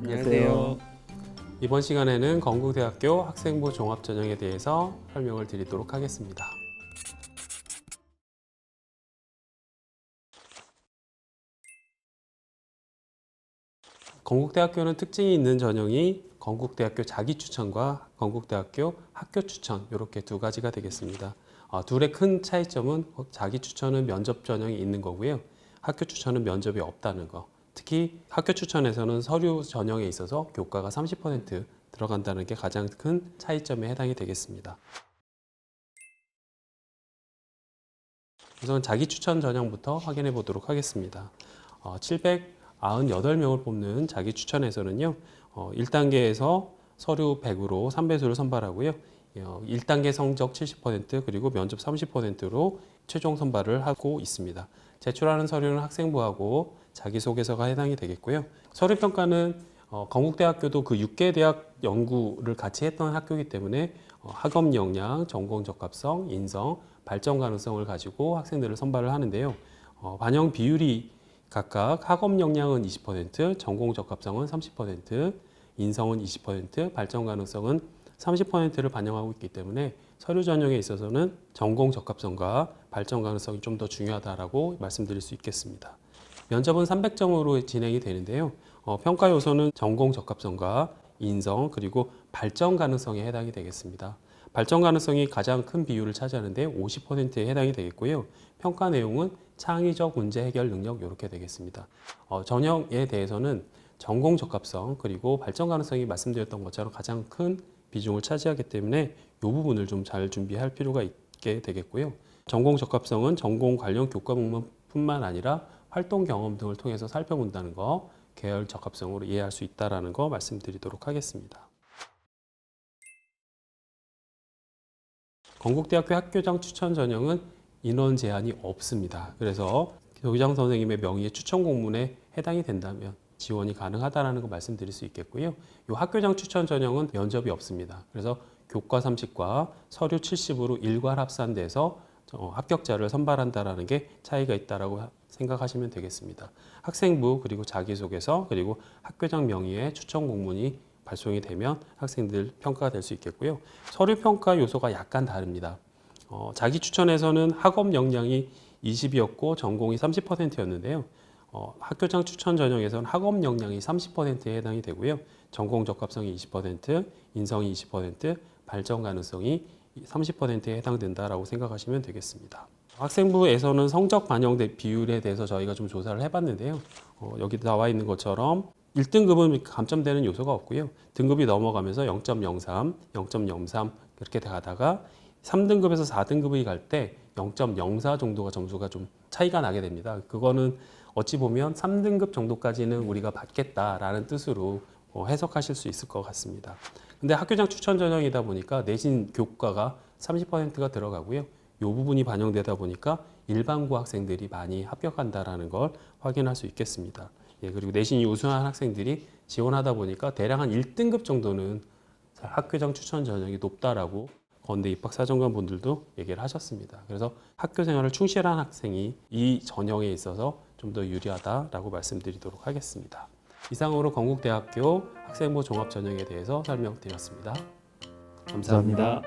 안녕하세요. 이번 시간에는 건국대학교 학생부 종합전형에 대해서 설명을 드리도록 하겠습니다. 건국대학교는 특징이 있는 전형이 건국대학교 자기추천과 건국대학교 학교추천 이렇게 두 가지가 되겠습니다. 둘의 큰 차이점은 자기추천은 면접 전형이 있는 거고요. 학교추천은 면접이 없다는 거. 특히 학교추천에서는 서류 전형에 있어서 교과가 30% 들어간다는 게 가장 큰 차이점에 해당이 되겠습니다. 우선 자기추천 전형부터 확인해 보도록 하겠습니다. 798명을 뽑는 자기추천에서는요, 1단계에서 서류 100으로 3배수를 선발하고요. 1단계 성적 70% 그리고 면접 30%로 최종 선발을 하고 있습니다. 제출하는 서류는 학생부하고 자기소개서가 해당이 되겠고요. 서류평가는 건국대학교도 그 6개 대학 연구를 같이 했던 학교이기 때문에 학업 역량, 전공 적합성, 인성, 발전 가능성을 가지고 학생들을 선발을 하는데요. 반영 비율이 각각 학업 역량은 20%, 전공 적합성은 30%, 인성은 20%, 발전 가능성은 30%를 반영하고 있기 때문에 서류 전형에 있어서는 전공 적합성과 발전 가능성이 좀 더 중요하다라고 말씀드릴 수 있겠습니다. 면접은 300점으로 진행이 되는데요. 평가 요소는 전공 적합성과 인성 그리고 발전 가능성에 해당이 되겠습니다. 발전 가능성이 가장 큰 비율을 차지하는데 50%에 해당이 되겠고요. 평가 내용은 창의적 문제 해결 능력 이렇게 되겠습니다. 전형에 대해서는 전공 적합성 그리고 발전 가능성이 말씀드렸던 것처럼 가장 큰 비중을 차지하기 때문에 이 부분을 좀 잘 준비할 필요가 있게 되겠고요. 전공 적합성은 전공 관련 교과목뿐만 아니라 활동 경험 등을 통해서 살펴본다는 거, 계열 적합성으로 이해할 수 있다는 거 말씀드리도록 하겠습니다. 건국대학교 학교장 추천 전형은 인원 제한이 없습니다. 그래서 교장 선생님의 명의의 추천 공문에 해당이 된다면 지원이 가능하다는 거 말씀드릴 수 있겠고요. 이 학교장 추천 전형은 면접이 없습니다. 그래서 교과 30과 서류 70으로 일괄 합산돼서 합격자를 선발한다는 게 차이가 있다고 생각하시면 되겠습니다. 학생부 그리고 자기소개서 그리고 학교장 명의의 추천 공문이 발송이 되면 학생들 평가가 될 수 있겠고요. 서류 평가 요소가 약간 다릅니다. 자기 추천에서는 학업 역량이 20이었고 전공이 30%였는데요. 학교장 추천 전형에서는 학업 역량이 30%에 해당이 되고요. 전공 적합성이 20%, 인성이 20%, 발전 가능성이 30%에 해당된다라고 생각하시면 되겠습니다. 학생부에서는 성적 반영 비율에 대해서 저희가 좀 조사를 해봤는데요. 여기 나와 있는 것처럼 1등급은 감점되는 요소가 없고요. 등급이 넘어가면서 0.03, 0.03 이렇게 가다가 3등급에서 4등급이 갈 때 0.04 정도가 점수가 좀 차이가 나게 됩니다. 그거는 어찌 보면 3등급 정도까지는 우리가 받겠다라는 뜻으로 해석하실 수 있을 것 같습니다. 근데 학교장 추천 전형이다 보니까 내신 교과가 30%가 들어가고요. 이 부분이 반영되다 보니까 일반고 학생들이 많이 합격한다라는 걸 확인할 수 있겠습니다. 그리고 내신이 우수한 학생들이 지원하다 보니까 대략 한 1등급 정도는 학교장 추천 전형이 높다라고 건대 입학사정관 분들도 얘기를 하셨습니다. 그래서 학교 생활을 충실한 학생이 이 전형에 있어서 좀 더 유리하다라고 말씀드리도록 하겠습니다. 이상으로 건국대학교 학생부 종합전형에 대해서 설명드렸습니다. 감사합니다.